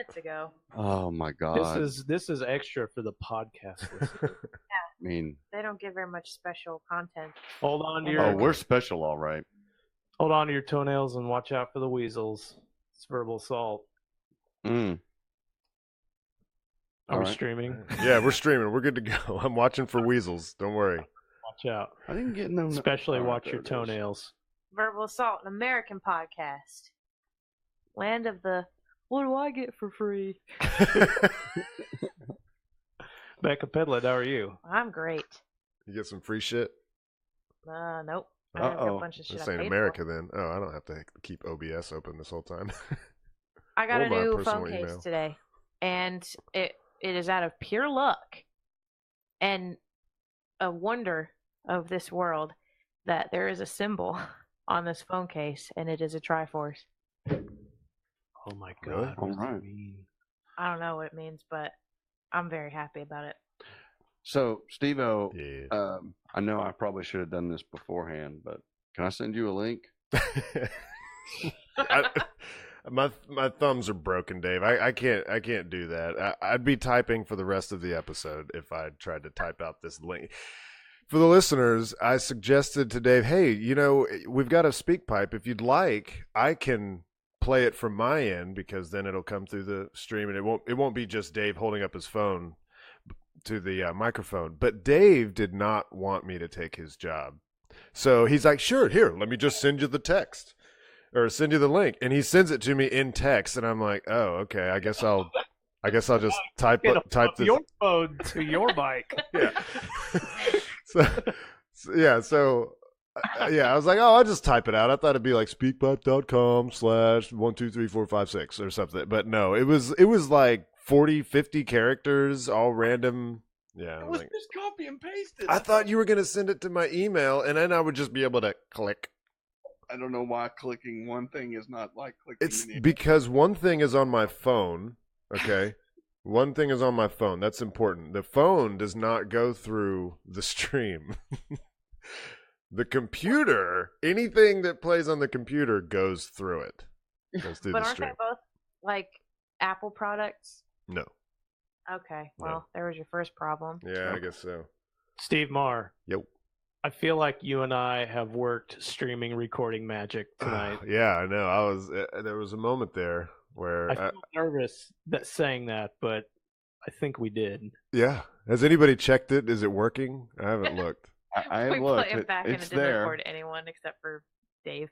minutes ago. Oh my God. This is extra for the podcast listener. I mean, They don't get very much special content. Hold on to oh, your we're special, all right. hold on to your toenails and watch out for the weasels. It's verbal assault. Mm. Are All we right. streaming? Yeah, we're streaming. We're good to go. I'm watching for weasels. Don't worry. Watch out. I didn't get no. Especially all right, watch there your it is. toenails. Verbal Assault, an American podcast. Land of the, what do I get for free? Becca Pedlett, how are you? I'm great. You get some free shit? Nope. I got a Uh-oh. bunch of shit This I ain't paid America for. then. Oh, I don't have to keep OBS open this whole time. I got Or a my new personal phone case email. today, and it is out of pure luck and a wonder of this world that there is a symbol on this phone case, and it is a Triforce. Oh my Really? God. What does All right. that mean? I don't know what it means, but I'm very happy about it. So, Steve-O, Yeah. I know I probably should have done this beforehand, but can I send you a link? My thumbs are broken, Dave. I can't do that. I'd be typing for the rest of the episode if I tried to type out this link. For the listeners, I suggested to Dave, hey, we've got a speak pipe. If you'd like, I can play it from my end because then it'll come through the stream and it won't be just Dave holding up his phone to the microphone. But Dave did not want me to take his job. So he's like, sure, here, let me just send you the text or send you the link. And he sends it to me in text. And I'm like, oh, okay, I guess I'll just type Get this. your phone to your mic. Yeah. So I was like, oh, I'll just type it out. I thought it'd be like speakpipe.com/12345 or something. But no, it was like 40, 50 characters, all random. Yeah. It was just copy and pasted. I thought you were going to send it to my email and then I would just be able to click. I don't know why clicking one thing is not like clicking. It's because one thing is on my phone, okay? One thing is on my phone. That's important. The phone does not go through the stream. The computer, anything that plays on the computer goes through it. Goes through But the aren't stream. they both like Apple products? No. Okay, well, No. there was your first problem. Yeah, I guess so. Steve Marr, Yep. I feel like you and I have worked streaming recording magic tonight. Yeah, I know. There was a moment there where I feel nervous saying that, but I think we did. yeah. Has anybody checked it? Is it working? I haven't looked. I We looked. play it back and it It's didn't there. record anyone except for Dave.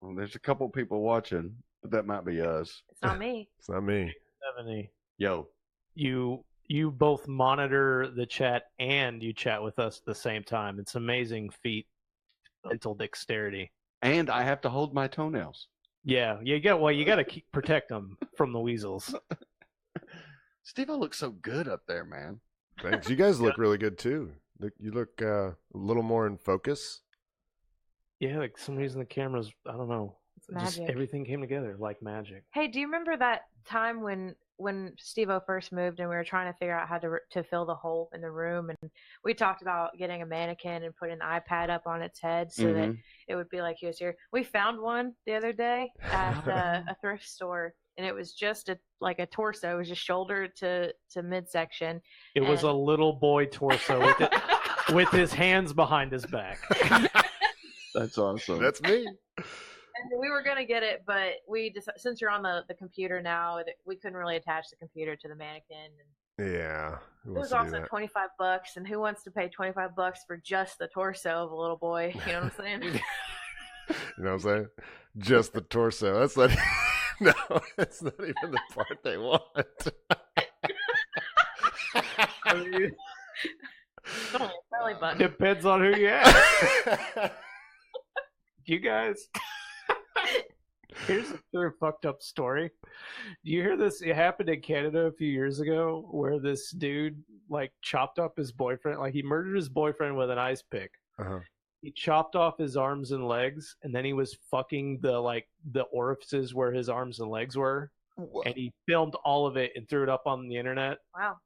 Well, there's a couple people watching, but that might be us. It's not me. It's not me. 70. Yo, You both monitor the chat and you chat with us at the same time. It's amazing feat of mental dexterity. and I have to hold my toenails. Yeah, you got to protect them from the weasels. Steve, I look so good up there, man. Thanks. You guys look really good too. You look a little more in focus. Yeah, like some reason the cameras, I don't know. Just Magic. everything came together like magic. Hey, do you remember that time when Steve-O first moved and we were trying to figure out how to fill the hole in the room, and we talked about getting a mannequin and putting an iPad up on its head so that it would be like he was here. We found one the other day at a thrift store, and it was just a torso. It was just shoulder to midsection. It was a little boy torso with his hands behind his back. That's awesome. That's me. And we were gonna get it, but we decided, since you're on the computer now, we couldn't really attach the computer to the mannequin. And Yeah. it was also $25, and who wants to pay $25 for just the torso of a little boy? You know what I'm saying? You know what I'm saying? Just the torso. That's not. No, that's not even the part they want. Belly button. Depends on who you ask. You guys. Here's a very fucked up story. Do you hear this? It happened in Canada a few years ago where this dude chopped up his boyfriend. He murdered his boyfriend with an ice pick. Uh-huh. He chopped off his arms and legs, and then he was fucking the orifices where his arms and legs were. What? And he filmed all of it and threw it up on the internet. Wow.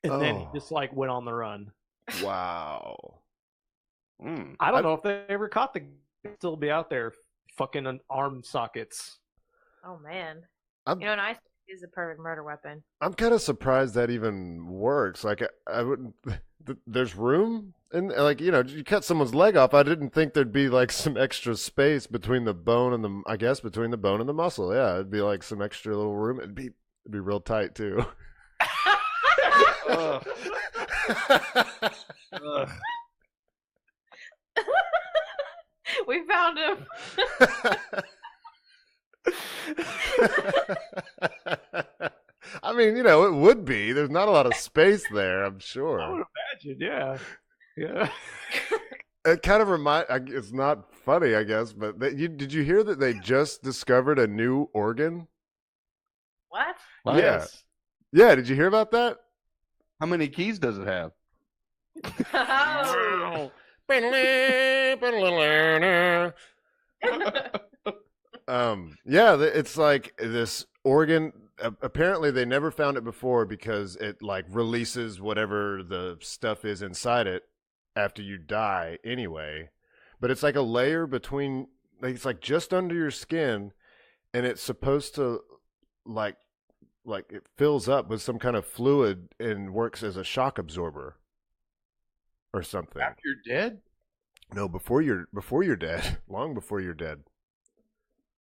And then he just went on the run. Wow. I don't know if they ever caught the still be out there fucking arm sockets. Oh man. I'm- You know, an is a perfect murder weapon. I'm kind of surprised that even works. Like, I wouldn't. There's room, and like you cut someone's leg off. I didn't think there'd be like some extra space between the bone and the. I guess between the bone and the muscle. Yeah, it'd be like some extra little room. It'd be real tight too. Ugh. Ugh. We found him. I mean, it would be. There's not a lot of space there, I'm sure. I would imagine, yeah. Yeah. It kind of it's not funny, I guess, but did you hear that they just discovered a new organ? What? What? Yeah. Yeah, did you hear about that? How many keys does it have? Oh. Yeah, it's like this organ. Apparently, they never found it before because it like releases whatever the stuff is inside it after you die anyway. But it's like a layer between, like it's like just under your skin, and it's supposed to like it fills up with some kind of fluid and works as a shock absorber or something. After you're dead? No, before you're dead, long before you're dead.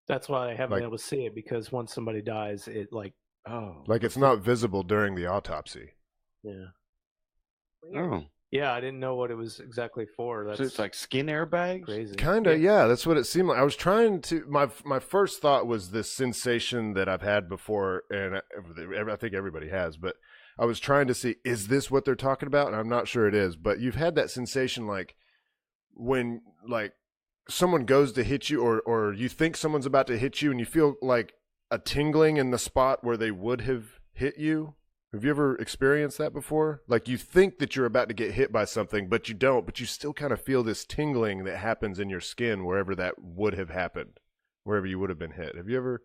That's why I haven't been able to see it, because once somebody dies, it like it's not visible during the autopsy. Yeah. Oh. Yeah, I didn't know what it was exactly for. That's So it's like skin airbags? crazy. Kind of, yeah. That's what it seemed like. I was trying to. My first thought was this sensation that I've had before, and I think everybody has. But I was trying to see, is this what they're talking about? And I'm not sure it is. But you've had that sensation, like when like someone goes to hit you, or you think someone's about to hit you, and you feel like a tingling in the spot where they would have hit you. Have you ever experienced that before? Like you think that you're about to get hit by something, but you don't, but you still kind of feel this tingling that happens in your skin wherever that would have happened, wherever you would have been hit. Have you ever?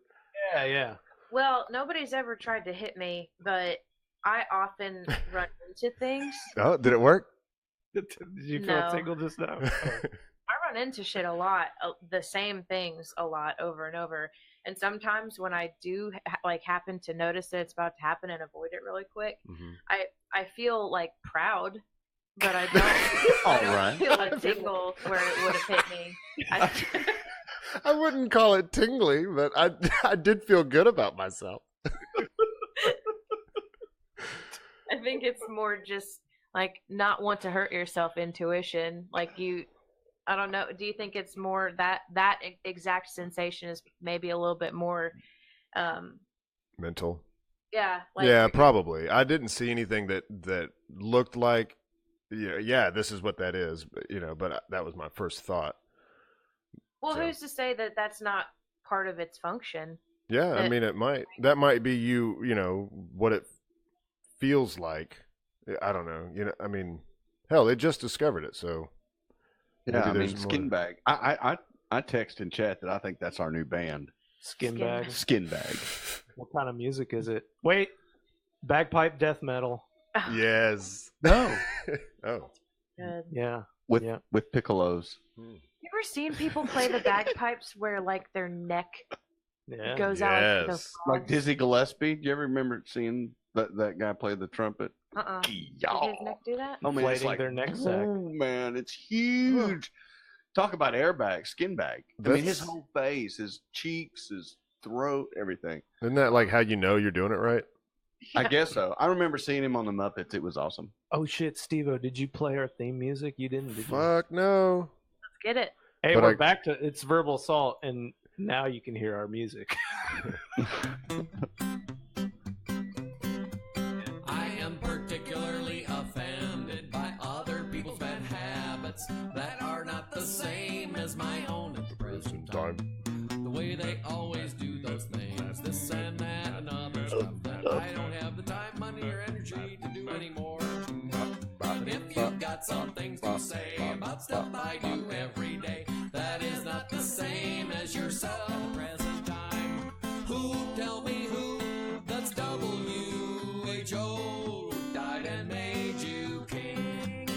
Yeah. Well, nobody's ever tried to hit me, but I often run into things. Oh, did it work? Did you feel a No. tingle just now? I run into shit a lot, the same things a lot over and over. And sometimes when I do happen to notice that it's about to happen and avoid it really quick, I feel like proud, but I don't, All I don't right. feel a tingle where it would have hit me. I wouldn't call it tingly, but I did feel good about myself. I think it's more just like not want to hurt yourself intuition. Like I don't know. Do you think it's more that exact sensation is maybe a little bit more Mental. Yeah. Yeah, probably. I didn't see anything that looked like, yeah, this is what that is. But that was my first thought. Well, So. who's to say that that's not part of its function? Yeah, I mean, that might be what it feels like. I don't know. I mean, hell, they just discovered it, so. Yeah, I maybe mean, there's Skin more. Bag. I text in chat that I think that's our new band. Skin Skin bag. bag. Skin Bag. What kind of music is it? Wait, bagpipe death metal. Yes. No. Oh. Good. Yeah. With Yeah. with piccolos. You ever seen people play the bagpipes where like their neck Yeah. goes out like the Yes. Like Dizzy Gillespie. Do you ever remember seeing that guy play the trumpet? Did his neck do that? Oh man, it's Inflating like, their neck sack. oh man, it's huge. Talk about airbag, Skin Bag. I mean, his That's- whole face, his cheeks, his throat, everything. Isn't that like how you know you're doing it right? I guess so. I remember seeing him on the Muppets. It was awesome. Oh shit, Steve-O, did you play our theme music? You didn't, did you? Fuck no. Let's get it. Hey, But we're I- back to it's verbal assault, and now you can hear our music. I am particularly offended by other people's bad habits that are not the same as my own at the present time. The way they always do those things, this and that and other stuff that I don't have the time, money, or energy to do anymore. But if you've got some things to say about stuff I do every day, that is not the same as yourself at the present time. Who, tell me who, that's WHO, died and made you king.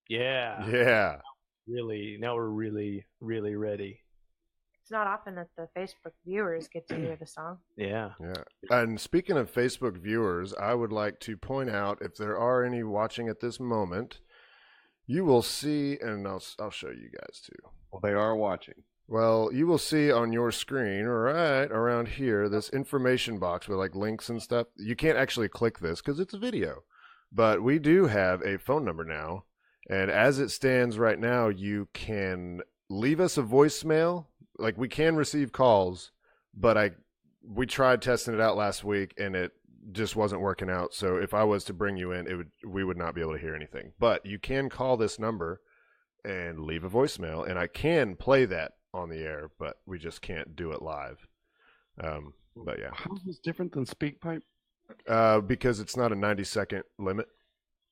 Yeah. Yeah. Really. Now we're really, really ready. It's not often that the Facebook viewers get to hear the song. Yeah. Yeah. And speaking of Facebook viewers, I would like to point out, if there are any watching at this moment, you will see, and I'll show you guys too. Well, they are watching. Well, you will see on your screen right around here this information box with like links and stuff. You can't actually click this because it's a video. But we do have a phone number now. And as it stands right now, you can leave us a voicemail. Like, we can receive calls, but we tried testing it out last week, and it just wasn't working out. So if I was to bring you in, we would not be able to hear anything. But you can call this number and leave a voicemail, and I can play that on the air, but we just can't do it live. But yeah. How is this different than SpeakPipe? Because it's not a 90-second limit.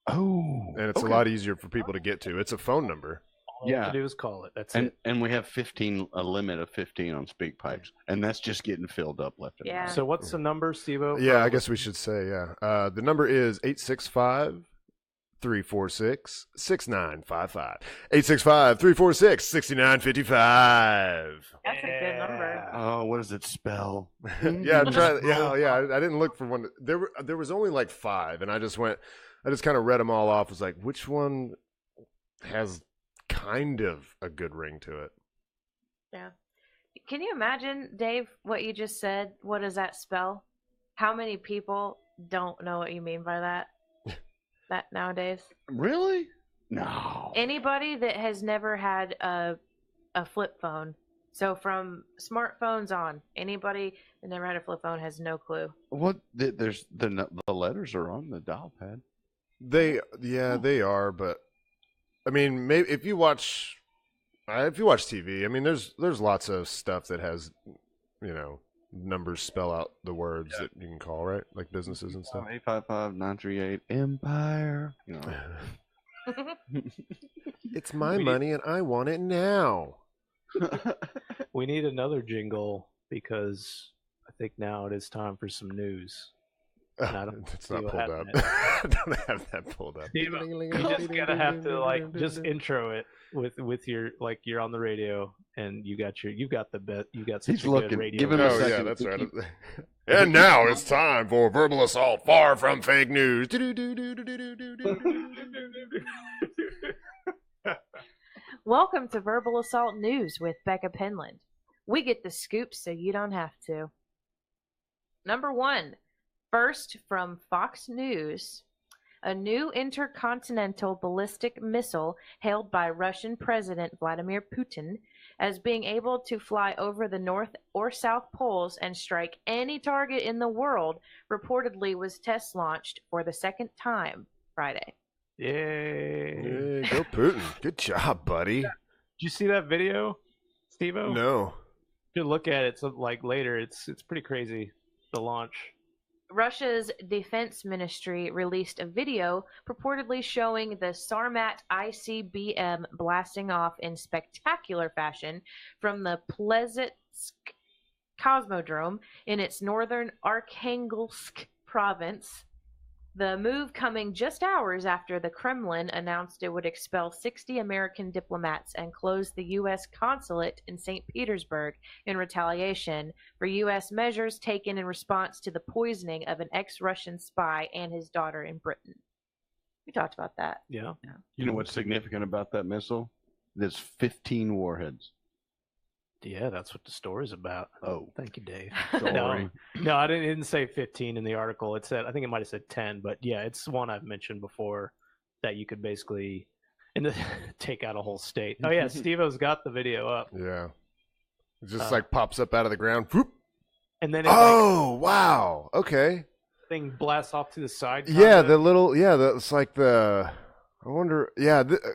Oh. And it's a lot easier for people to get to. It's a phone number. All you have to do is call it. That's it. And we have a limit of 15 on SpeakPipes, and that's just getting filled up left and right. So what's the number, Steve-O? Yeah, I guess we should say, yeah. The number is 865-346-6955. 865-346-6955. That's a good number. Oh, what does it spell? Yeah, I didn't look for one. There was only like 5, and I just kind of read them all off. Was like, which one has kind of a good ring to it? Yeah. Can you imagine, Dave, what you just said? What does that spell? How many people don't know what you mean by that? That nowadays? Really? No. Anybody that has never had a flip phone. So from smartphones on, anybody that never had a flip phone has no clue. What? There's the letters are on the dial pad. They are, but I mean, maybe if you watch TV, I mean, there's lots of stuff that has, numbers spell out the words that you can call, right? Like businesses and stuff. 855-938 Empire. It's my money and I want it now. We need another jingle because I think now it is time for some news. It's not pulled up. I don't have that pulled up. Steve, you just gotta have to just intro it with your you're on the radio and you got such a good radio. Give him a second. Yeah, that's right. And now it's time for Verbal Assault, far from fake news. Welcome to Verbal Assault News with Becca Penland. We get the scoops so you don't have to. Number 1. First, from Fox News, a new intercontinental ballistic missile hailed by Russian President Vladimir Putin as being able to fly over the North or South Poles and strike any target in the world reportedly was test launched for the second time Friday. Yay. Go Putin. Good job, buddy. Did you see that video, Steve-O? No. You should look at it later. It's pretty crazy, the launch. Russia's defense ministry released a video purportedly showing the Sarmat ICBM blasting off in spectacular fashion from the Plesetsk Cosmodrome in its northern Arkhangelsk province. The move coming just hours after the Kremlin announced it would expel 60 American diplomats and close the U.S. consulate in St. Petersburg in retaliation for U.S. measures taken in response to the poisoning of an ex-Russian spy and his daughter in Britain. We talked about that. Yeah. You know what's significant about that missile? There's 15 warheads. Yeah, that's what the story's about. Oh, thank you, Dave. Sorry. No, I didn't say 15 in the article. It said, I think it might have said 10, but yeah, it's one I've mentioned before that you could basically take out a whole state. Oh yeah, Steve-O's got the video up. Yeah, it just pops up out of the ground. Whoop. And then wow, okay. Thing blasts off to the side. Yeah, that's like the. I wonder,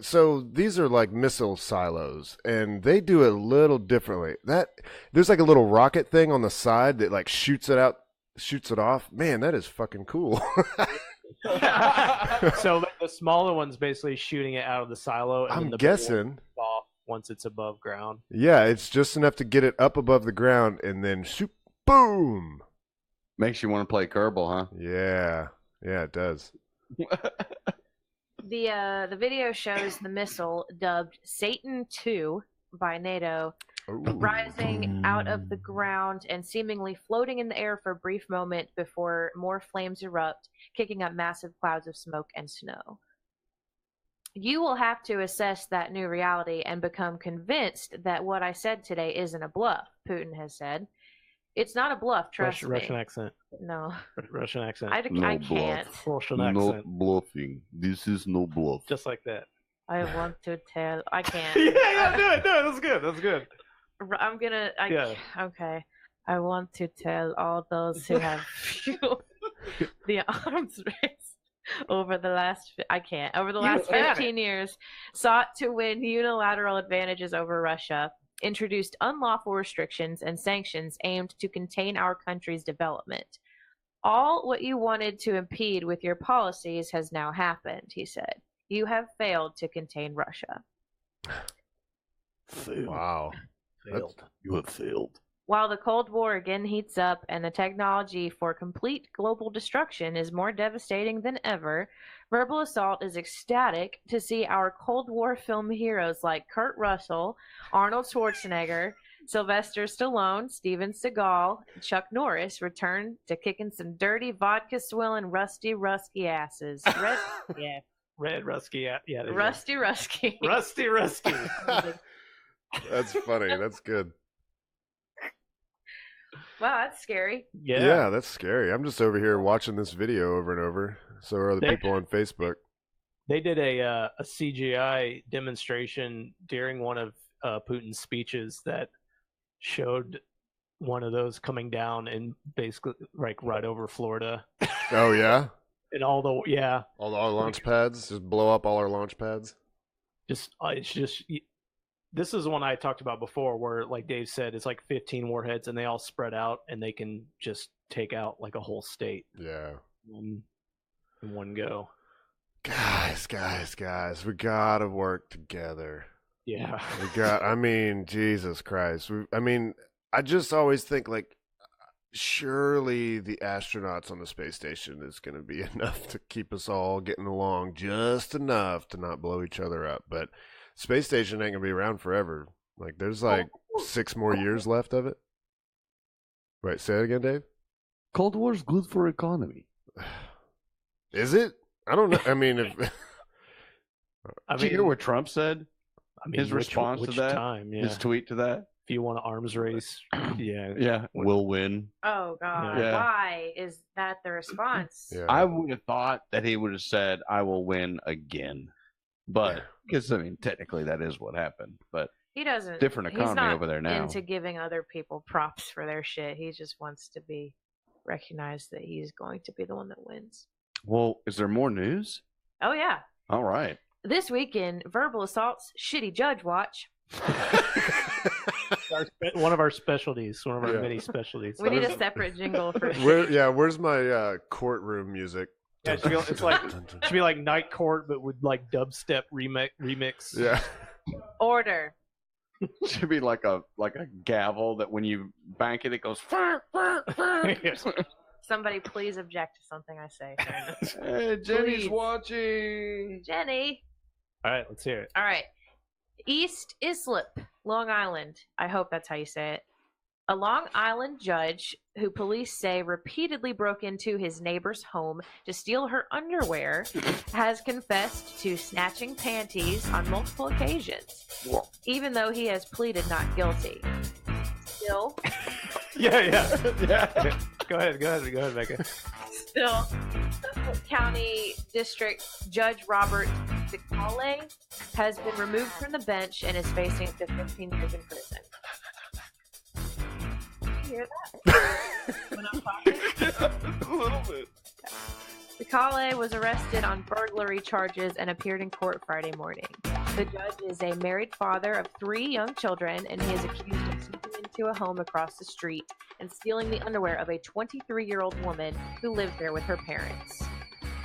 so these are like missile silos, and they do it a little differently. There's like a little rocket thing on the side that shoots it off. Man, that is fucking cool. So the smaller one's basically shooting it out of the silo. And I'm then the guessing off once it's above ground. Yeah, it's just enough to get it up above the ground, and then shoot, boom. Makes you want to play Kerbal, huh? Yeah, it does. The video shows the missile, dubbed Satan II by NATO, rising out of the ground and seemingly floating in the air for a brief moment before more flames erupt, kicking up massive clouds of smoke and snow. You will have to assess that new reality and become convinced that what I said today isn't a bluff, Putin has said. It's not a bluff, trust me. Russian accent. No. Russian accent. I can't. Russian Not accent. bluffing. This is no bluff. Just like that. I want to tell. I can't. yeah, do it. That's good. That's good. I'm gonna. Yeah. Okay. I want to tell all those who have fueled the arms race over the last. Over the last 15 years, sought to win unilateral advantages over Russia, introduced unlawful restrictions and sanctions aimed to contain our country's development. All what you wanted to impede with your policies has now happened, he said. You have failed to contain Russia. Failed. Wow. Failed. You have failed. While the Cold War again heats up and the technology for complete global destruction is more devastating than ever, Verbal Assault is ecstatic to see our Cold War film heroes like Kurt Russell, Arnold Schwarzenegger, Sylvester Stallone, Steven Seagal, and Chuck Norris return to kicking some dirty vodka-swilling rusty asses. Red Rusky. Yeah. Rusty. Rusky. That's funny. That's good. Wow, that's scary. Yeah, that's scary. I'm just over here watching this video over and over. So are the people on Facebook. They did a CGI demonstration during one of Putin's speeches that showed one of those coming down and basically like right over Florida. Oh yeah. And all the all our launch pads, just blow up all our launch pads. It's just this is one I talked about before, where like Dave said, it's like 15 warheads and they all spread out and they can just take out like a whole state. Yeah. In one go. Guys, we gotta work together. Yeah. I mean, Jesus Christ. I just always think like, surely the astronauts on the space station is going to be enough to keep us all getting along, just enough to not blow each other up. But space station ain't going to be around forever. Like, there's like 6 more years left of it. Right, say it again, Dave? Cold War's good for economy. Is it? I don't know. I mean, Did you hear what Trump said? His response to that? Time, yeah. His tweet to that? If you want an arms race, yeah, we'll win. Oh, God. Yeah. Why is that the response? Yeah. I would have thought that he would have said, I will win again. But, because, I mean, technically that is what happened. But he doesn't. different economy he's not over there now. into giving other people props for their shit. He just wants to be recognized that he's going to be the one that wins. Well, is there more news? Oh, yeah. All right. This weekend, Verbal Assault's Shitty Judge Watch. One of our specialties, one of our many specialties. We need a separate jingle for where's my courtroom music? Yeah, it should be like Night Court, but with like dubstep remix. Yeah. Order. Should be like a gavel that when you bank it, it goes. Somebody please object to something I say. Hey, Jenny's Please. watching. Jenny. All right, let's hear it. All right. East Islip, Long Island. I hope that's how you say it. A Long Island judge who police say repeatedly broke into his neighbor's home to steal her underwear has confessed to snatching panties on multiple occasions, even though he has pleaded not guilty. Still. Yeah. Go ahead, Becca. Still, Suffolk County District Judge Robert Bicale has been removed from the bench and is facing up to 15 years in prison. Did you hear that? When I'm talking? A little bit. Bicale was arrested on burglary charges and appeared in court Friday morning. The judge is a married father of 3 young children, and he is accused of sneaking into a home across the street and stealing the underwear of a 23-year-old woman who lived there with her parents.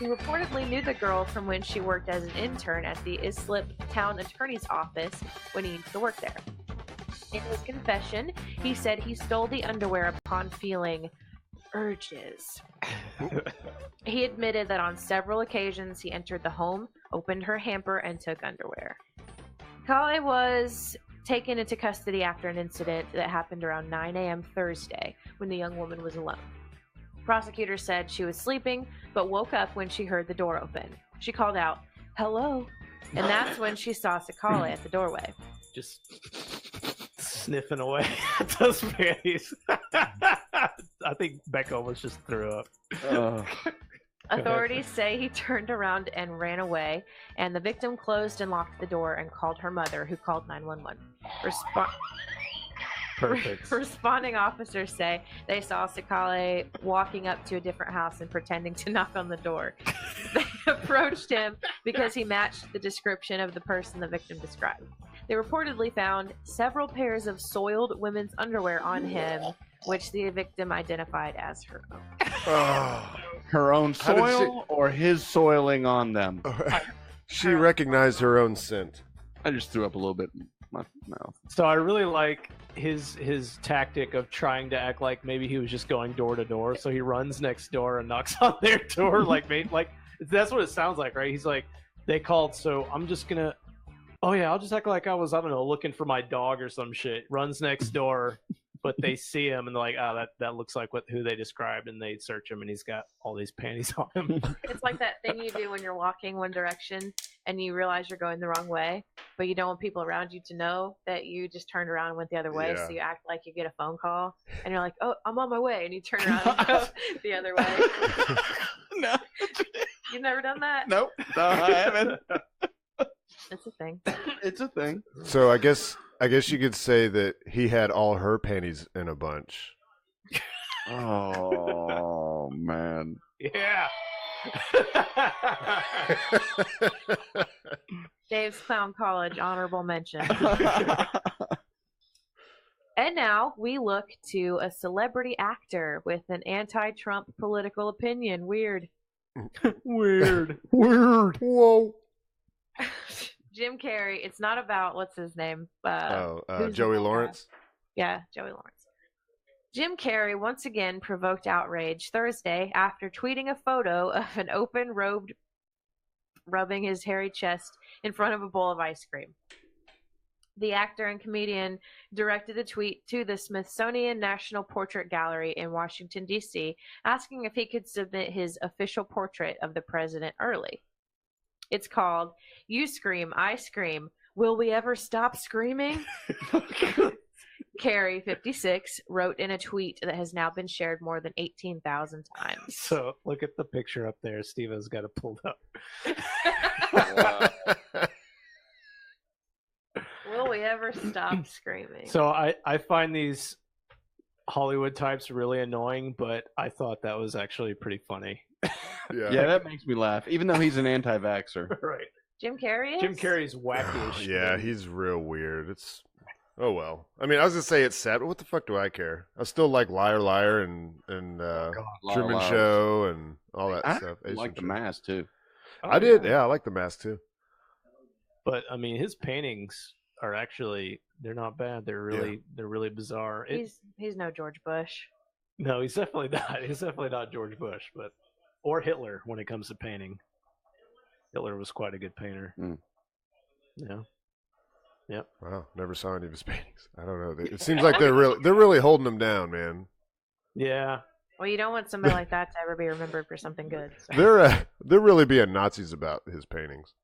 He reportedly knew the girl from when she worked as an intern at the Islip Town Attorney's Office when he used to work there. In his confession, he said he stole the underwear upon feeling urges. He admitted that on several occasions he entered the home, opened her hamper, and took underwear. Kale was taken into custody after an incident that happened around 9 a.m. Thursday when the young woman was alone. Prosecutors said she was sleeping, but woke up when she heard the door open. She called out, "Hello," and that's when she saw Sakala at the doorway. Just sniffing away at those panties. I think Becca almost just threw up. Authorities say he turned around and ran away, and the victim closed and locked the door and called her mother, who called 911. Perfect. Responding officers say they saw Sakale walking up to a different house and pretending to knock on the door. They approached him because he matched the description of the person the victim described. They reportedly found several pairs of soiled women's underwear on him, which the victim identified as her own. Her own soil or his soiling on them? She recognized her own scent. I just threw up a little bit in my mouth. So I really like his tactic of trying to act like maybe he was just going door to door. So he runs next door and knocks on their door, like that's what it sounds like, right? He's like, they called, so I'm just gonna. Oh yeah, I'll just act like I was, I don't know, looking for my dog or some shit. Runs next door, but they see him and they're like, oh, that looks like who they described, and they search him and he's got all these panties on him. It's like that thing you do when you're walking one direction and you realize you're going the wrong way, but you don't want people around you to know that you just turned around and went the other way, so you act like you get a phone call and you're like, oh, I'm on my way, and you turn around and go the other way. No. You've never done that? Nope. No, I haven't. It's a thing. It's a thing. So I guess you could say that he had all her panties in a bunch. Oh man. Yeah. Dave's Clown College honorable mention. And now we look to a celebrity actor with an anti-Trump political opinion. Weird. Weird. Whoa. Jim Carrey. It's not about, what's his name? Joey Lawrence? Yeah, Joey Lawrence. Jim Carrey once again provoked outrage Thursday after tweeting a photo of an open-robed rubbing his hairy chest in front of a bowl of ice cream. The actor and comedian directed a tweet to the Smithsonian National Portrait Gallery in Washington, D.C., asking if he could submit his official portrait of the president early. It's called "You Scream, I Scream. Will We Ever Stop Screaming?" Carrey, 56, wrote in a tweet that has now been shared more than 18,000 times. So look at the picture up there. Steve-O's got it pulled up. Will we ever stop screaming? So I find these Hollywood types really annoying, but I thought that was actually pretty funny. Yeah, that makes me laugh, even though he's an anti-vaxxer. Right. Jim Carrey is? Jim Carrey's wacky as shit. Yeah, he's real weird. It's well. I mean, I was gonna say it's sad, but what the fuck do I care? I still like Liar Liar and Truman Show and all that stuff. I like The Mask too. I did, yeah, I like The Mask too. But I mean, his paintings are actually, they're not bad. They're really bizarre. He's no George Bush. No, he's definitely not. He's definitely not George Bush, or Hitler when it comes to painting. Hitler was quite a good painter. Mm. Yeah. Yep. Wow, never saw any of his paintings. I don't know. It seems like they're really holding him down, man. Yeah. Well, you don't want somebody like that to ever be remembered for something good. So. They're really being Nazis about his paintings.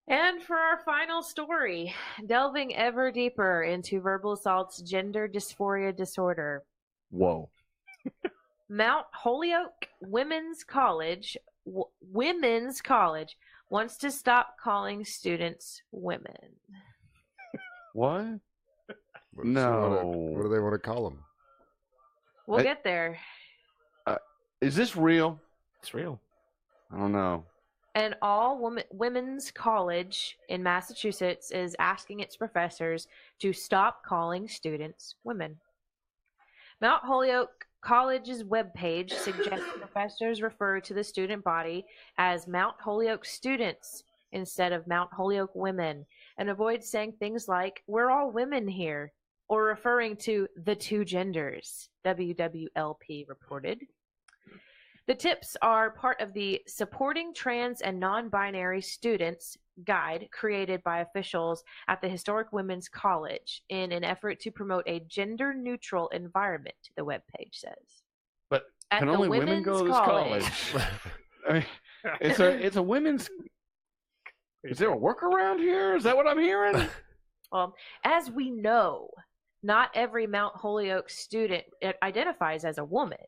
And for our final story, delving ever deeper into verbal assault's gender dysphoria disorder. Whoa. Mount Holyoke Women's College wants to stop calling students women. What? No. What do they want to call them? We'll get there. Is this real? It's real. I don't know. An all-women's college in Massachusetts is asking its professors to stop calling students women. Mount Holyoke College's webpage suggests professors refer to the student body as Mount Holyoke students instead of Mount Holyoke women, and avoid saying things like, "We're all women here," or referring to the two genders, WWLP reported. The tips are part of the Supporting Trans and Non-Binary Students Guide created by officials at the Historic Women's College in an effort to promote a gender-neutral environment, the webpage says. But At can the only women women's go to this college? I mean, it's a women's... Is there a workaround here? Is that what I'm hearing? Well, as we know, not every Mount Holyoke student identifies as a woman.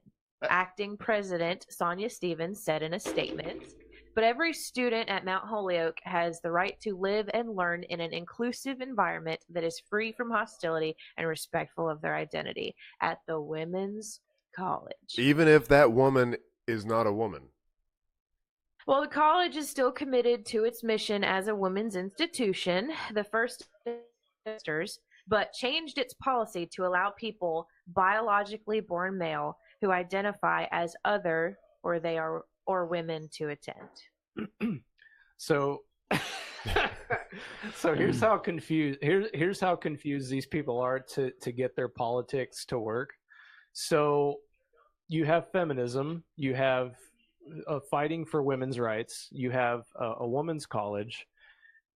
Acting President Sonia Stevens said in a statement, but every student at Mount Holyoke has the right to live and learn in an inclusive environment that is free from hostility and respectful of their identity at the women's college. Even if that woman is not a woman. Well, the college is still committed to its mission as a women's institution, the first sisters, but changed its policy to allow people biologically born male who identify as other or women to attend. So here's how confused these people are to get their politics to work. So you have feminism, you have fighting for women's rights, you have a women's college,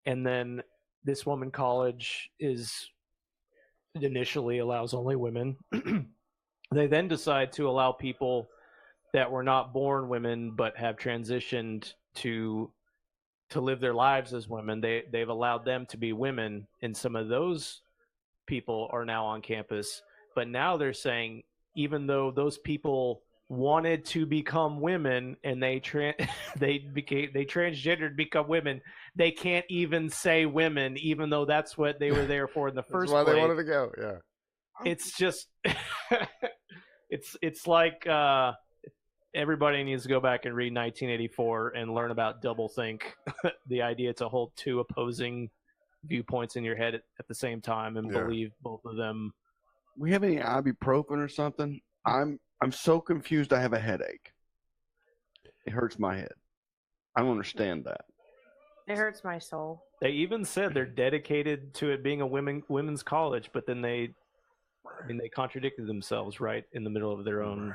and then this woman college initially allows only women. They then decide to allow people that were not born women but have transitioned to live their lives as women. They've allowed them to be women, and some of those people are now on campus. But now they're saying, even though those people wanted to become women and they transgendered to become women, they can't even say women, even though that's what they were there for in the first place. That's why they wanted to go. Yeah. It's just it's like everybody needs to go back and read 1984 and learn about doublethink. The idea to hold two opposing viewpoints in your head at the same time and believe both of them. We have any ibuprofen or something? I'm so confused. I have a headache. It hurts my head. I don't understand that. It hurts my soul. They even said they're dedicated to it being a women's college, but then they contradicted themselves right in the middle of their own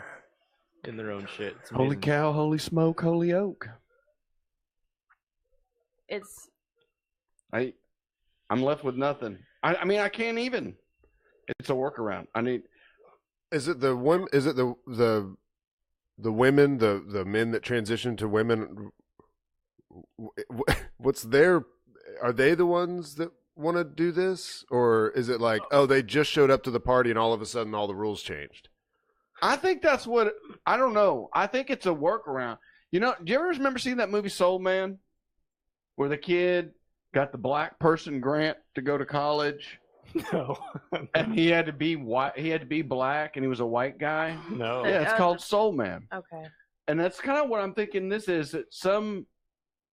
shit. Holy cow, holy smoke, holy oak. I'm left with nothing. I mean, I can't even. It's a workaround. Is it the women? Is it the women? The men that transition to women? What's their? Are they the ones that want to do this, or is it like, oh, they just showed up to the party and all of a sudden all the rules changed? I think that's what. I don't know. I think it's a workaround. You know, do you ever remember seeing that movie Soul Man, where the kid got the black person grant to go to college? No. And he had to be white. He had to be black, and he was a white guy. No. Yeah, it's called Soul Man. Okay. And that's kind of what I'm thinking. This is that some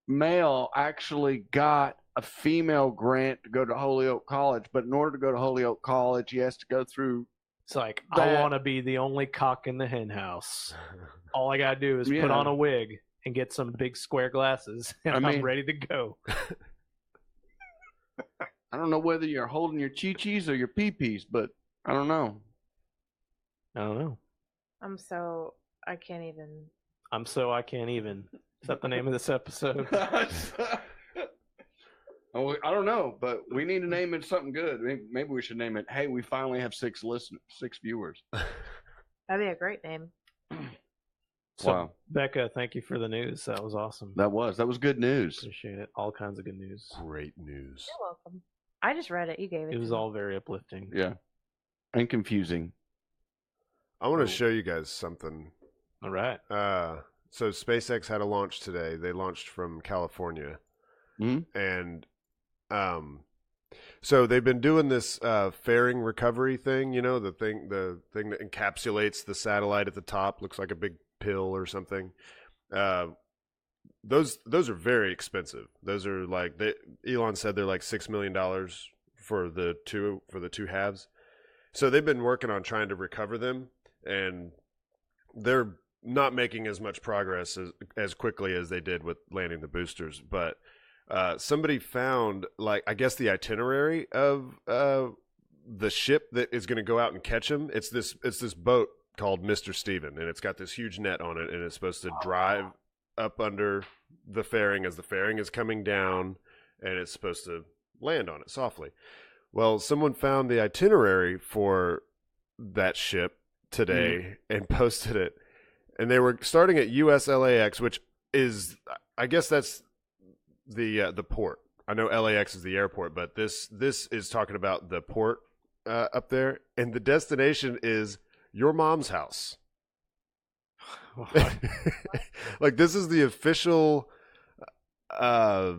male actually got a female grant to go to Holyoke College, but in order to go to Holyoke College, he has to go through. It's like, I want to be the only cock in the hen house. All I gotta do is put on a wig and get some big square glasses, and I'm ready to go. I don't know whether you're holding your chi-chis or your pee-pees, but I don't know. I can't even. I can't even. Is that the name of this episode? Oh, I don't know, but we need to name it something good. Maybe we should name it, hey, we finally have 6 viewers. That'd be a great name. So, wow. Becca, thank you for the news. That was awesome. That was good news. Appreciate it. All kinds of good news. Great news. You're welcome. I just read it. You gave it. It was all very uplifting. Yeah. And confusing. I want to show you guys something. All right. So SpaceX had a launch today. They launched from California. Mm-hmm. And so they've been doing this fairing recovery thing, you know, the thing that encapsulates the satellite at the top, looks like a big pill or something. Those are very expensive. Those are like Elon said they're like $6 million for the two halves. So they've been working on trying to recover them, and they're not making as much progress as quickly as they did with landing the boosters. But somebody found, like, I guess the itinerary of the ship that is going to go out and catch them. It's this boat called Mr. Steven, and it's got this huge net on it, and it's supposed to drive up under the fairing as the fairing is coming down, and it's supposed to land on it softly. Well, someone found the itinerary for that ship today and posted it, and they were starting at US LAX, which is, I guess that's the port. I know LAX is the airport, but this is talking about the port up there, and the destination is your mom's house. Like, this is the official I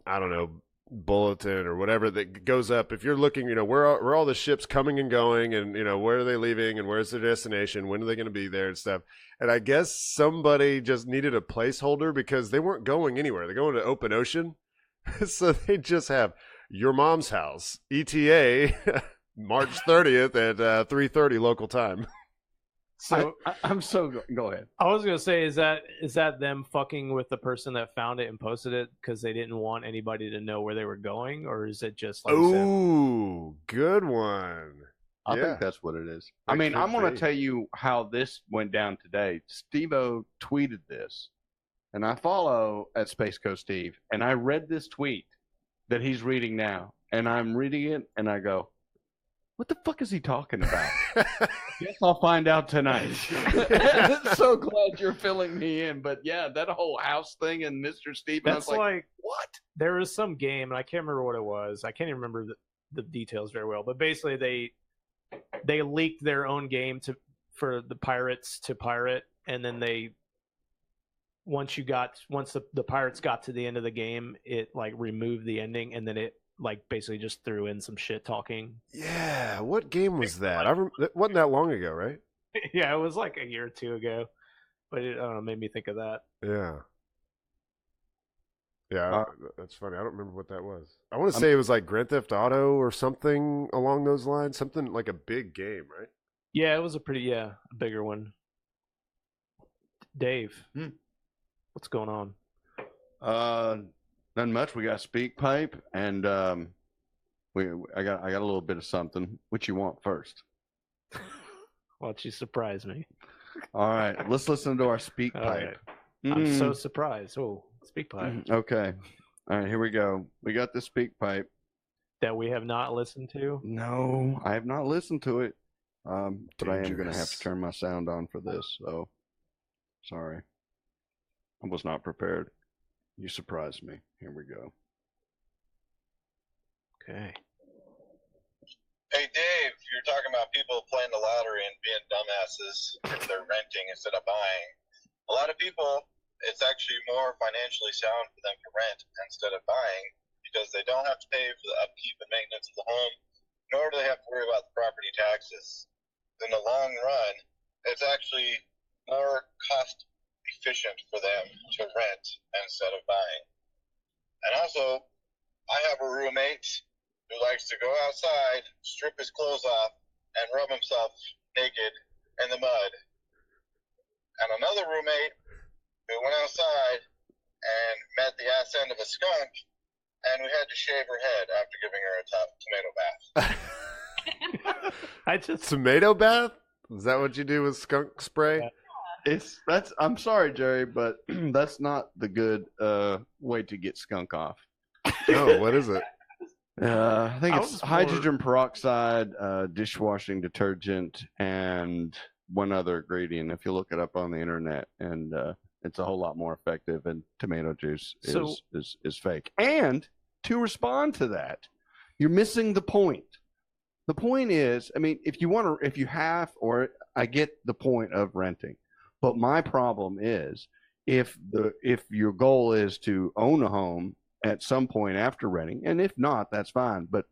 don't know, bulletin or whatever that goes up. If you're looking, where are all the ships coming and going, and where are they leaving, and where's their destination, when are they going to be there and stuff. And I guess somebody just needed a placeholder because they weren't going anywhere. They're going to open ocean. So they just have your mom's house, ETA, March 30th at 3:30 local time. So I'm so go ahead. I was gonna say, is that them fucking with the person that found it and posted it because they didn't want anybody to know where they were going, or is it just like? Ooh, good one. I think that's what it is. I mean, I'm going to tell you how this went down today. Steve-O tweeted this, and I follow at Space Coast Steve, and I read this tweet that he's reading now, and I'm reading it, and I go, what the fuck is he talking about? Guess I'll find out tonight. So glad you're filling me in. But yeah, that whole house thing and Mr. Steve, that's I was like, what? There was some game, and I can't remember what it was. I can't even remember the details very well. But basically, they leaked their own game for the pirates to pirate, and then once the pirates got to the end of the game, it like removed the ending, and then it like basically just threw in some shit talking. Yeah, what game was that? It wasn't that long ago, right? Yeah, it was like a year or two ago, but it made me think of that. Yeah, that's funny. I don't remember what that was. I want to say it was like Grand Theft Auto or something along those lines. Something like a big game, right? Yeah, it was a bigger one. Dave, what's going on? Nothing much. We got Speak Pipe, and I got a little bit of something. What you want first? Why don't you surprise me? All right, let's listen to our Speak Pipe. Right. I'm so surprised. Oh, Speak Pipe. Okay. All right, here we go. We got the Speak Pipe that we have not listened to. No, I have not listened to it. But I am going to have to turn my sound on for this. So, sorry, I was not prepared. You surprised me. Here we go. Okay. Hey, Dave, you're talking about people playing the lottery and being dumbasses if they're renting instead of buying. A lot of people, it's actually more financially sound for them to rent instead of buying because they don't have to pay for the upkeep and maintenance of the home, nor do they have to worry about the property taxes. In the long run, it's actually more cost efficient for them to rent instead of buying. And also, I have a roommate who likes to go outside, strip his clothes off, and rub himself naked in the mud. And another roommate who went outside and met the ass end of a skunk, and we had to shave her head after giving her a tomato bath. Tomato bath? Is that what you do with skunk spray? I'm sorry, Jerry, but that's not the good way to get skunk off. Oh, what is it? I think it's hydrogen peroxide, dishwashing detergent, and one other ingredient. If you look it up on the internet, and it's a whole lot more effective. And tomato juice is fake. And to respond to that, you're missing the point. The point is, I mean, if you have, or I get the point of renting. But my problem is if your goal is to own a home at some point after renting, and if not, that's fine. But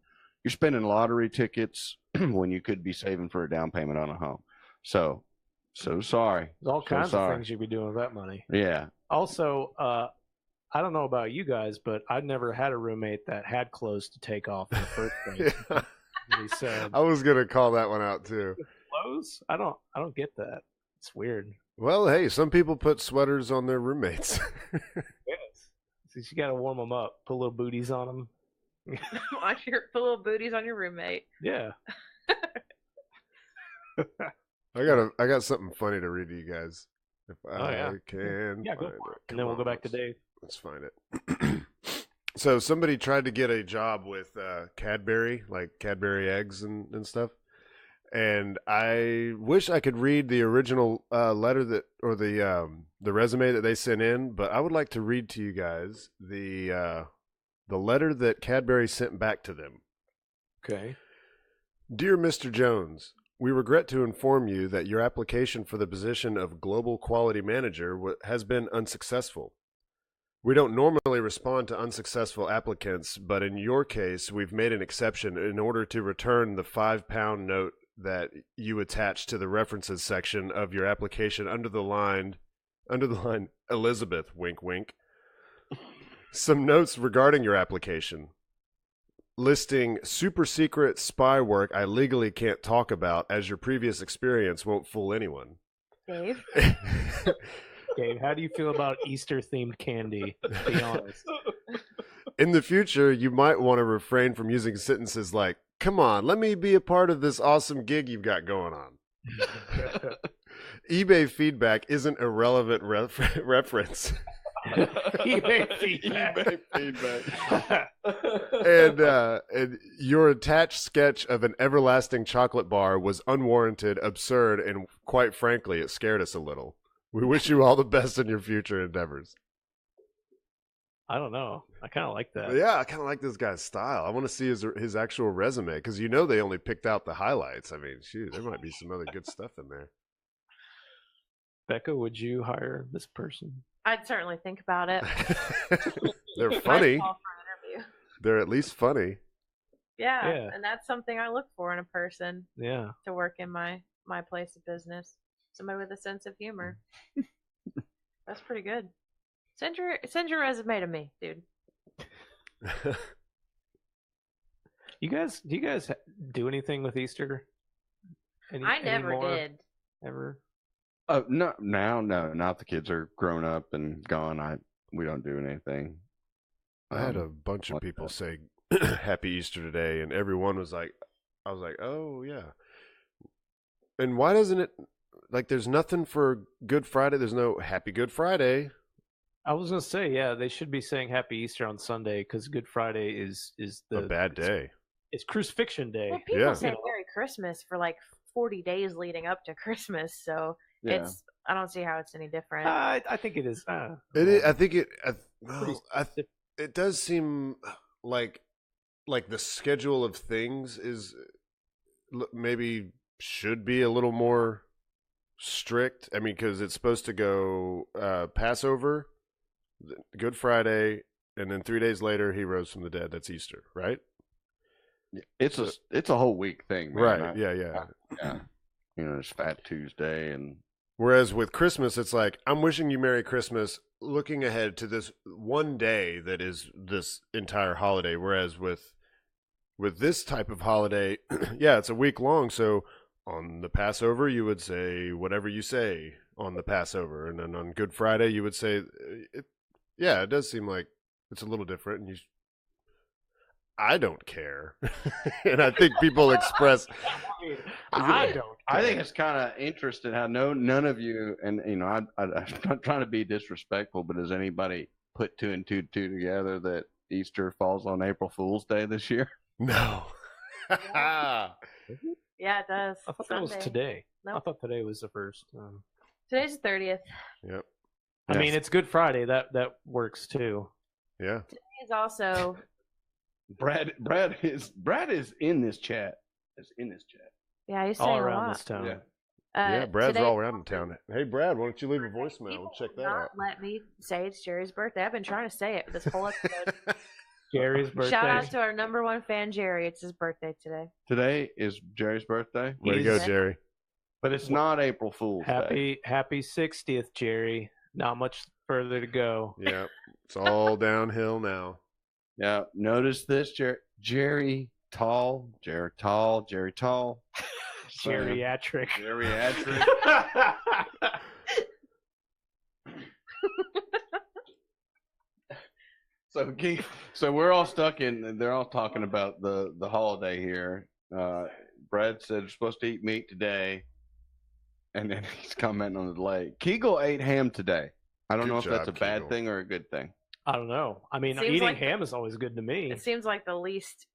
you're spending lottery tickets when you could be saving for a down payment on a home. So sorry. There's all kinds of things you'd be doing with that money. Yeah. Also, I don't know about you guys, but I've never had a roommate that had clothes to take off in the first place. Yeah. I was gonna call that one out too. Clothes? I don't get that. It's weird. Well, hey, some people put sweaters on their roommates. Yes. So you got to warm them up. Put little booties on them. Put little booties on your roommate. Yeah. I got something funny to read to you guys. If yeah. I can Yeah, go find for it. it. And then we'll go back to Dave. Let's find it. So somebody tried to get a job with Cadbury, like Cadbury eggs and stuff. And I wish I could read the original letter or the resume that they sent in, but I would like to read to you guys the letter that Cadbury sent back to them. Okay. Dear Mr. Jones, we regret to inform you that your application for the position of Global Quality Manager has been unsuccessful. We don't normally respond to unsuccessful applicants, but in your case, we've made an exception in order to return the £5 note that you attached to the references section of your application under the line Elizabeth, wink wink. Some notes regarding your application. Listing super secret spy work I legally can't talk about as your previous experience won't fool anyone. Dave? Dave, how do you feel about Easter-themed candy? Be honest. In the future, you might want to refrain from using sentences like, come on, let me be a part of this awesome gig you've got going on. eBay feedback isn't a relevant reference. eBay feedback. And your attached sketch of an everlasting chocolate bar was unwarranted, absurd, and quite frankly, it scared us a little. We wish you all the best in your future endeavors. I don't know. I kind of like that. Yeah, I kind of like this guy's style. I want to see his actual resume because they only picked out the highlights. I mean, shoot, there might be some other good stuff in there. Becca, would you hire this person? I'd certainly think about it. They're funny. I'd call for an interview. They're at least funny. Yeah, Yeah. and that's something I look for in a person Yeah. to work in my place of business. Somebody with a sense of humor. That's pretty good. Send your resume to me, dude. Do you guys do anything with Easter? I never anymore? did. Ever? No, now, no. Now that the kids are grown up and gone, we don't do anything. I had a bunch of people say Happy Easter today, and everyone was like, I was like, oh, yeah. And why doesn't it, like, there's nothing for Good Friday? There's no Happy Good Friday. I was gonna say, yeah, they should be saying Happy Easter on Sunday because Good Friday is a bad day. It's Crucifixion Day. Well, people Yeah. say Merry Christmas for like 40 days leading up to Christmas, so Yeah. I don't see how it's any different. I think it is. It is, I think it. Pretty It does seem like the schedule of things is maybe should be a little more strict. I mean, because it's supposed to go Passover, Good Friday, and then 3 days later he rose from the dead. That's Easter, right? It's a whole week thing, man. Right? Yeah. Yeah. It's Fat Tuesday, and Whereas with Christmas, it's like, I'm wishing you Merry Christmas, looking ahead to this one day that is this entire holiday. Whereas with this type of holiday, yeah, it's a week long. So on the Passover, you would say whatever you say on the Passover. And then on Good Friday, you would say, it does seem like it's a little different. And I don't care. And I think people express... I don't. I think it's kind of interesting how none of you, and I'm not trying to be disrespectful, but has anybody put two and two together that Easter falls on April Fool's Day this year? No. Yeah, it does. I thought that was today. Nope. I thought today was the first. Today's the 30th. Yep. I mean, it's Good Friday. That works too. Yeah. Today is also. Brad is in this chat. Is in this chat. Yeah, he's All saying a around lot. this town. Yeah. Yeah, Brad's today- all around in town. Hey, Brad, why don't you leave a voicemail? People We'll check will that not out. let me say it's Jerry's birthday. I've been trying to say it this whole episode. Jerry's birthday. Shout out to our number one fan, Jerry. It's his birthday today. Today is Jerry's birthday, Way to go, He's- Jerry. but it's not April Fool's Day. Happy 60th, Jerry. Not much further to go. Yeah, it's all downhill now. Yeah, notice this, Jerry tall. Geriatric. Geriatric. So we're all stuck in. They're all talking about the holiday here. Brad said we're supposed to eat meat today. And then he's commenting on the leg. Kegel ate ham today. I don't Good know if that's a job, bad Kegel. thing or a good thing. I don't know. I mean, Seems eating like ham is always good to me. It seems like the least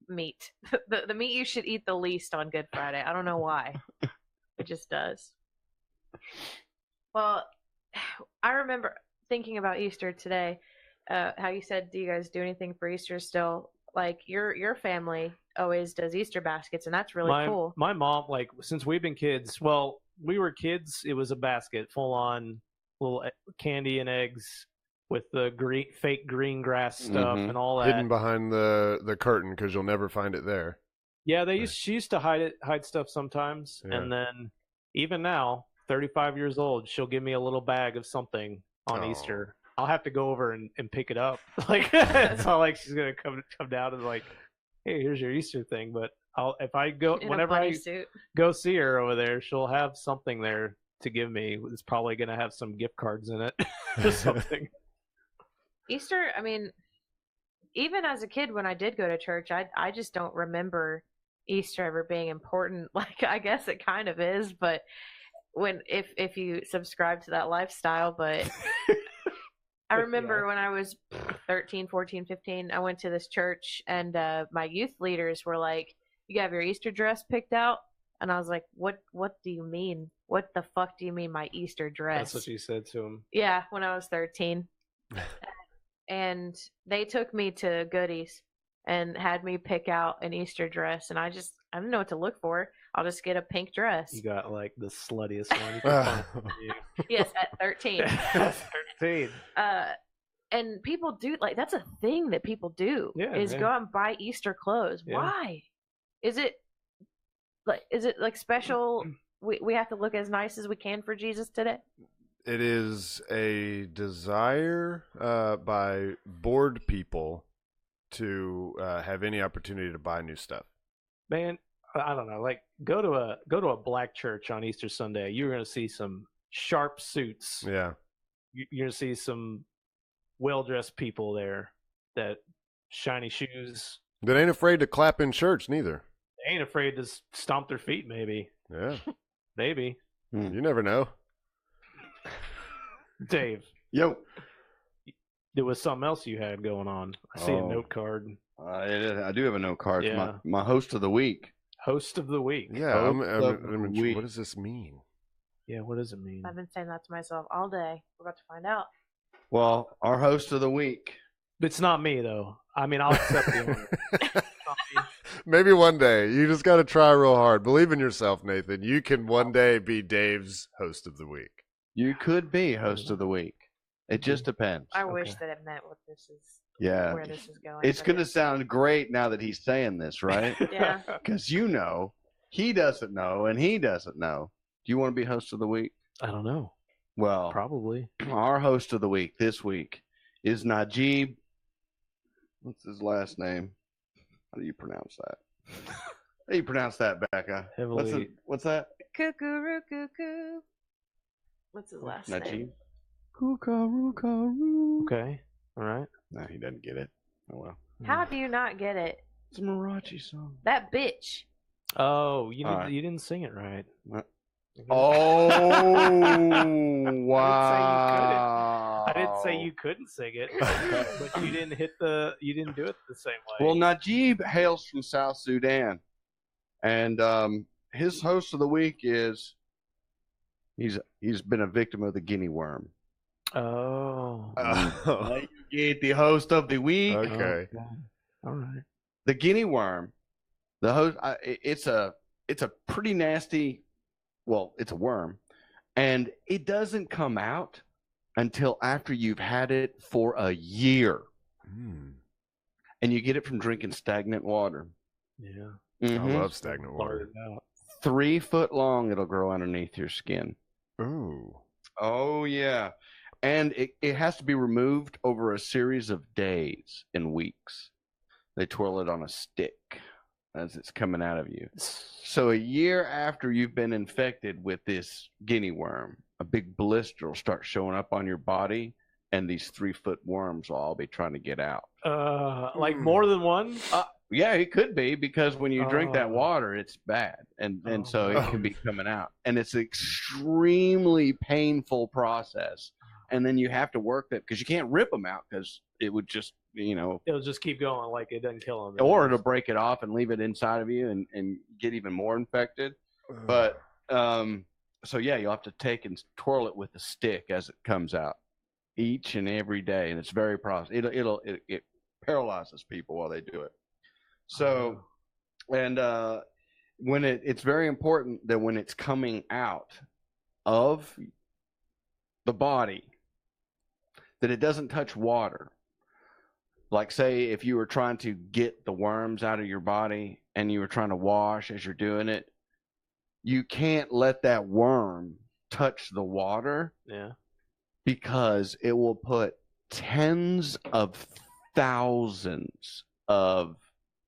meat. the meat you should eat the least on Good Friday. I don't know why. It just does. Well, I remember thinking about Easter today. How you said, do you guys do anything for Easter still? Like your family always does Easter baskets, and that's really cool. My mom, like, since we've been kids, well, we were kids, it was a basket, full on little candy and eggs with the fake green grass stuff and all that. Hidden behind the curtain because you'll never find it there. Yeah, she used to hide stuff sometimes, and then even now, 35 years old, she'll give me a little bag of something on Easter. I'll have to go over and pick it up. Like, it's not like she's gonna come down and like, hey, here's your Easter thing. But if I go whenever I go see her over there, she'll have something there to give me. It's probably gonna have some gift cards in it or something. Easter, I mean, even as a kid when I did go to church, I just don't remember Easter ever being important. Like, I guess it kind of is, but if you subscribe to that lifestyle, but I remember when I was 13, 14, 15, I went to this church and my youth leaders were like, you have your Easter dress picked out? And I was like, what do you mean? What the fuck do you mean my Easter dress? That's what you said to him. Yeah, when I was 13. And they took me to Goodies and had me pick out an Easter dress. And I don't know what to look for. I'll just get a pink dress. You got like the sluttiest one you can find. Yes, at 13. 13. And people do, like, that's a thing that people do. Yeah, is go out and buy Easter clothes. Yeah. Why? Is it like special? We have to look as nice as we can for Jesus today. It is a desire by bored people to have any opportunity to buy new stuff. Man, I don't know. Like, go to a black church on Easter Sunday. You're gonna see some sharp suits. Yeah, you're gonna see some well-dressed people there. That shiny shoes. That ain't afraid to clap in church neither. They ain't afraid to stomp their feet. Maybe. Yeah. Maybe. You never know. Dave. Yo. There was something else you had going on. I see a note card. I do have a note card. Yeah. My host of the week. Host of the week. Yeah. What does this mean? Yeah, what does it mean? I've been saying that to myself all day. We're about to find out. Well, our host of the week. It's not me, though. I mean, I'll accept the honor. Maybe one day. You just got to try real hard. Believe in yourself, Nathan. You can one day be Dave's host of the week. You could be host of the week. It just depends. I wish that it meant what this is. Yeah. Where this is going. It's going to sound great now that he's saying this, right? Yeah. Because he doesn't know, and he doesn't know. Do you want to be host of the week? I don't know. Well, probably. Our host of the week this week is Najib. What's his last name? How do you pronounce that? How do you pronounce that, Becca? Heavily. What's that? Cuckoo, cuckoo. What's his last name? Najib. Kookaroo. Okay. All right. No, he doesn't get it. Oh well. How do you not get it? It's a Marathi song. That bitch. Oh, you didn't sing it right. What? Oh wow! I didn't say you couldn't sing it, but you didn't do it the same way. Well, Najib hails from South Sudan, and his host of the week is he's been a victim of the guinea worm. Oh. You get the host of the week. Okay. All right. The guinea worm. The host. It's a pretty nasty. Well, it's a worm, and it doesn't come out until after you've had it for a year. And you get it from drinking stagnant water. Yeah. Mm-hmm. I love stagnant water. 3 foot long, it'll grow underneath your skin. Ooh. Oh, yeah. And it has to be removed over a series of days and weeks. They twirl it on a stick as it's coming out of you. So a year after you've been infected with this guinea worm, a big blister will start showing up on your body, and these 3 foot worms will all be trying to get out. Like more than one? Yeah, it could be, because when you drink that water, it's bad, and so it can be coming out, and it's an extremely painful process. And then you have to work that, because you can't rip them out, because it would just, it'll just keep going, like it doesn't kill them. Or it'll break it off and leave it inside of you and get even more infected. But so yeah, you'll have to take and twirl it with a stick as it comes out each and every day, and it's very process. It paralyzes people while they do it. So, and when it's very important that when it's coming out of the body, that it doesn't touch water. Like, say, if you were trying to get the worms out of your body and you were trying to wash as you're doing it, you can't let that worm touch the water. Yeah. Because it will put tens of thousands of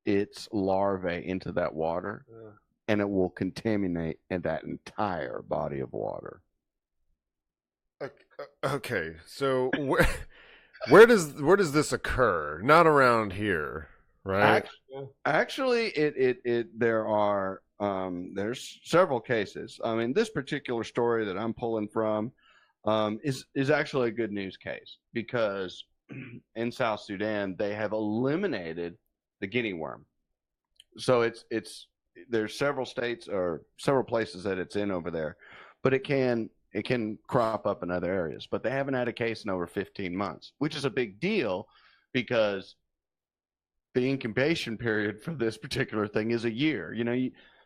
its larvae into that water, and it will contaminate that entire body of water. Okay, so where does this occur? Not around here, right? Actually, there's several cases. I mean, this particular story that I'm pulling from is actually a good news case, because in South Sudan they have eliminated the guinea worm. So there's several states or several places that it's in over there, but it can crop up in other areas. But they haven't had a case in over 15 months, which is a big deal, because the incubation period for this particular thing is a year.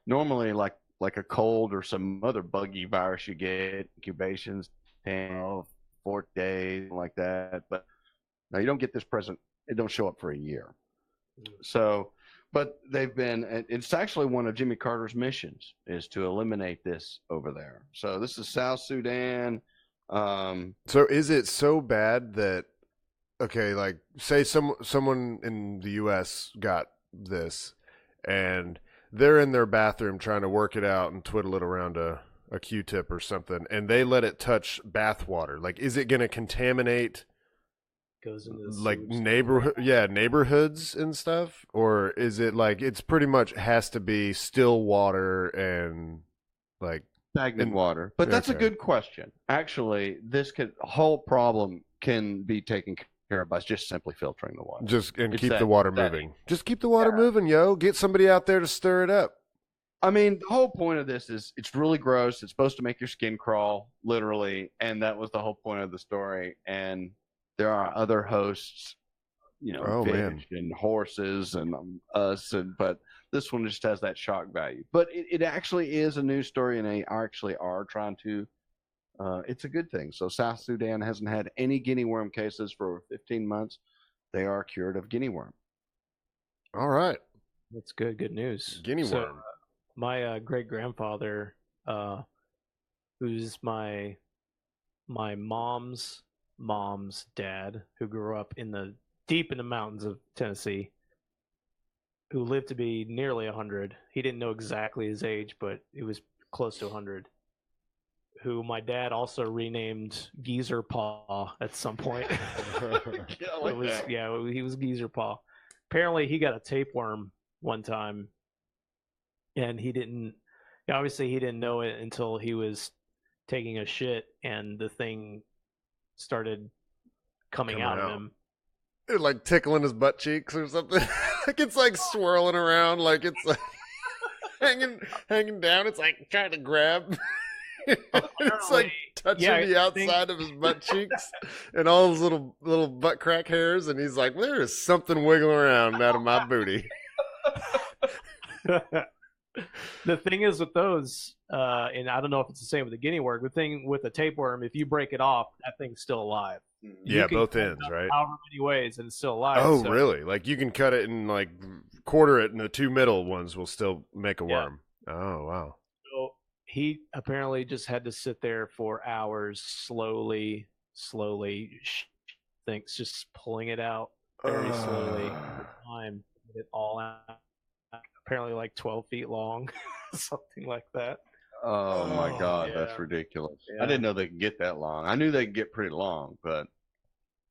Normally like a cold or some other buggy virus, you get incubations 10, 4 days, like that. But now you don't get this present. It don't show up for a year. So, but it's actually one of Jimmy Carter's missions, is to eliminate this over there. So this is South Sudan. So is it so bad that, okay, like say someone in the U.S. got this and they're in their bathroom trying to work it out and twiddle it around a Q-tip or something, and they let it touch bath water. Like, is it going to contaminate goes into like neighborhoods and stuff, or is it like it's pretty much has to be still water and like stagnant water? But that's a good question. Actually, whole problem can be taken care of by just simply filtering the water. Keep the water moving. Just keep the water moving, yo. Get somebody out there to stir it up. I mean, the whole point of this is it's really gross. It's supposed to make your skin crawl, literally, and that was the whole point of the story. And there are other hosts, fish and horses and us, but this one just has that shock value. But it actually is a news story, and they actually are trying to. It's a good thing. So South Sudan hasn't had any guinea worm cases for over 15 months. They are cured of guinea worm. All right, that's good. Good news. Guinea worm. My great grandfather, who's my mom's dad, who grew up deep in the mountains of Tennessee, who lived to be nearly 100. He didn't know exactly his age, but it was close to 100. Who my dad also renamed Geezer Paw at some point. He was Geezer Paw. Apparently, he got a tapeworm one time, and he didn't know it until he was taking a shit, and the thing started coming out of him. It, like tickling his butt cheeks or something. Like it's like swirling around, like it's like hanging down. It's like trying to grab. It's like touching the outside of his butt cheeks and all those little butt crack hairs, and he's like, there is something wiggling around out of my booty. The thing is with those, and I don't know if it's the same with the guinea worm, the thing with the tapeworm, if you break it off, that thing's still alive. Yeah, both ends, right? However many ways, and it's still alive. Oh, so. Really? Like you can cut it and like quarter it, and the two middle ones will still make a worm. Oh, wow. So he apparently just had to sit there for hours, slowly, thinks just pulling it out very slowly over time, get it all out. Apparently like 12 feet long, something like that. Oh my God, that's ridiculous. Yeah. I didn't know they could get that long. I knew they could get pretty long, but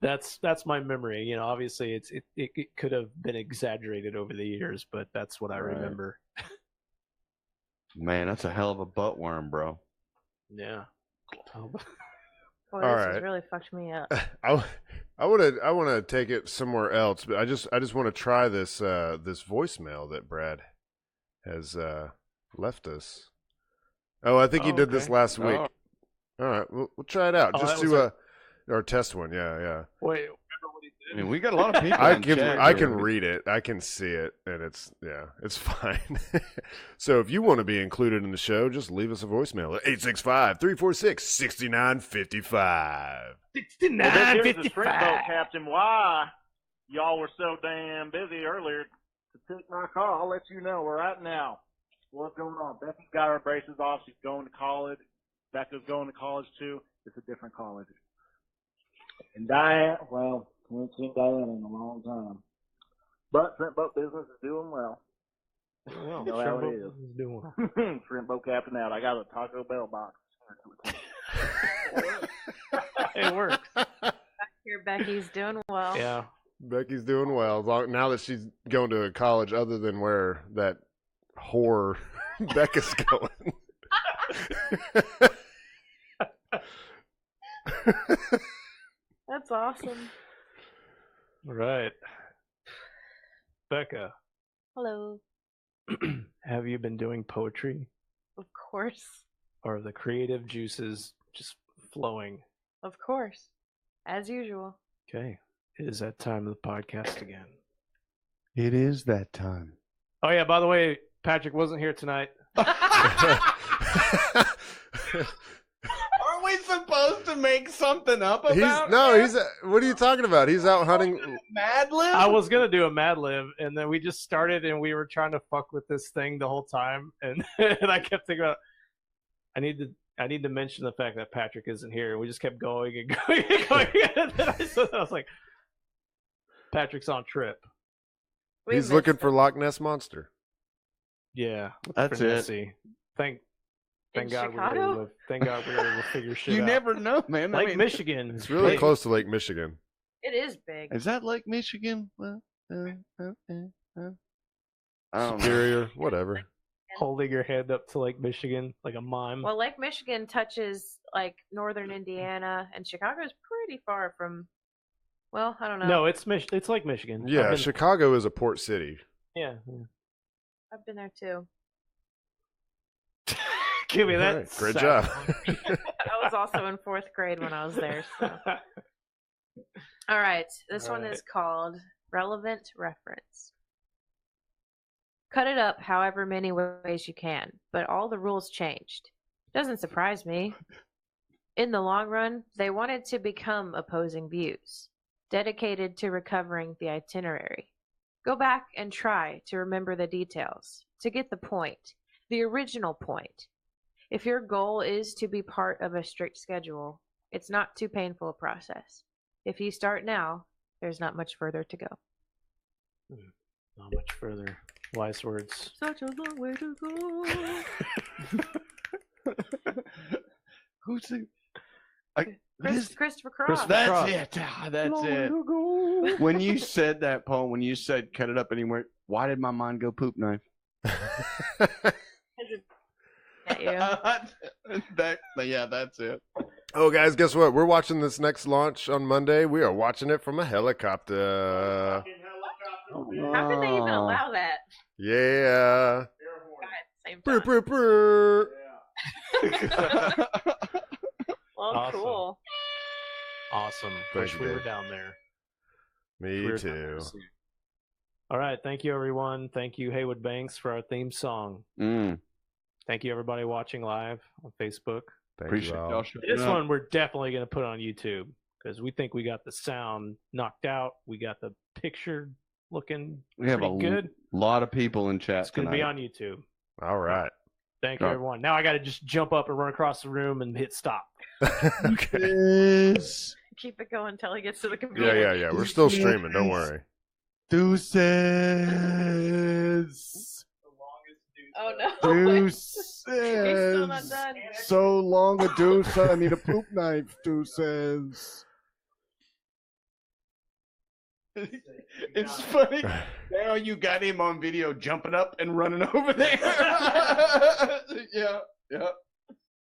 That's my memory. You know, obviously it could have been exaggerated over the years, but that's what I remember. Man, that's a hell of a butt worm, bro. Yeah. Boy, All this right. has really fucked me up. I want to take it somewhere else, but I just want to try this this voicemail that Brad has left us. Oh, I think he did this last week. Oh. All right, we'll try it out. Just to or test one. Yeah. Wait, remember what he I did? mean, we got a lot of people. I can read it. I can see it, and it's fine. So if you want to be included in the show, just leave us a voicemail at 865-346-6955. 6955. Captain. Why y'all were so damn busy earlier to take my call? I'll let you know right now what's going on. Becky's got her braces off. She's going to college. Becca's going to college too. It's a different college. And Diane, well, we haven't seen Diane in a long time. But shrimp boat business is doing well. Well, You know how it is. doing well. Shrimp boat captain out. I got a Taco Bell box. It works. Here, Becky's doing well. Yeah. Becky's doing well now that she's going to a college other than where that whore Becca's going. That's awesome. All right. Becca, Hello. have you been doing poetry? Of course. Or are the creative juices just flowing? Of course. As usual. Okay. It is that time of the podcast again. It is that time. Oh, yeah, by the way, Patrick wasn't here tonight. Aren't we supposed to make something up about he's what are you talking about? He's out hunting. Mad Lib? I was going to do a Mad Lib, and then we just started, and we were trying to fuck with this thing the whole time. And, and I kept thinking about, I need to mention the fact that Patrick isn't here. And we just kept going and going and going. And then I was like, Patrick's on trip. He's looking for Loch Ness Monster. Yeah. That's for it. Nessie. Thank God Chicago? we were able to figure shit You out. never know, man. I Lake mean, Michigan. It's really big. close to Lake Michigan. It is big. Is that Lake Michigan? Well, I don't know. Superior, whatever. Holding your hand up to Lake Michigan like a mime. Well, Lake Michigan touches like northern Indiana, and Chicago is pretty far from. Well, I don't know. No, it's Lake Michigan. Yeah, I've been- Chicago is a port city. Yeah. I've been there too. Give me that. Right, great sound. job. I was also in 4th grade when I was there. So. All right, this one is called Relevant Reference. Cut it up however many ways you can, but all the rules changed. Doesn't surprise me. In the long run, they wanted to become opposing views, dedicated to recovering the itinerary. Go back and try to remember the details, to get the point, the original point. If your goal is to be part of a strict schedule, it's not too painful a process. If you start now, there's not much further to go. Not much further. Wise words. Such a long way to go. Who's the? Christopher Cross. That's it. That's it. When you said that, Paul, when you said cut it up anywhere, why did my mind go poop knife? At you. Yeah, that's it. Oh, guys, guess what? We're watching this next launch on Monday. We are watching it from a helicopter. How could they even allow that? Yeah. Same Brr, time. brr, brr. Well, Awesome. cool. Awesome. Thank Wish you, we were Dave. down there. Me We're too. All right. Thank you, everyone. Thank you, Haywood Banks, for our theme song. Thank you, everybody watching live on Facebook. Thank Appreciate you all. y'all showing This up. one we're definitely going to put on YouTube because we think we got the sound knocked out. We got the picture looking We have pretty good. lot of people in chat It's going to tonight. be on YouTube. All right. Thank you, Oh. everyone. Now I got to just jump up and run across the room and hit stop. Okay. Yes. Keep it going until he gets to the computer. Yeah. We're still streaming. Don't worry. Deuces. Oh no. Deuces. He's still not done. So long a deuce. I need a poop knife. Deuces. It's funny. Now you got him on video jumping up and running over there. Yeah.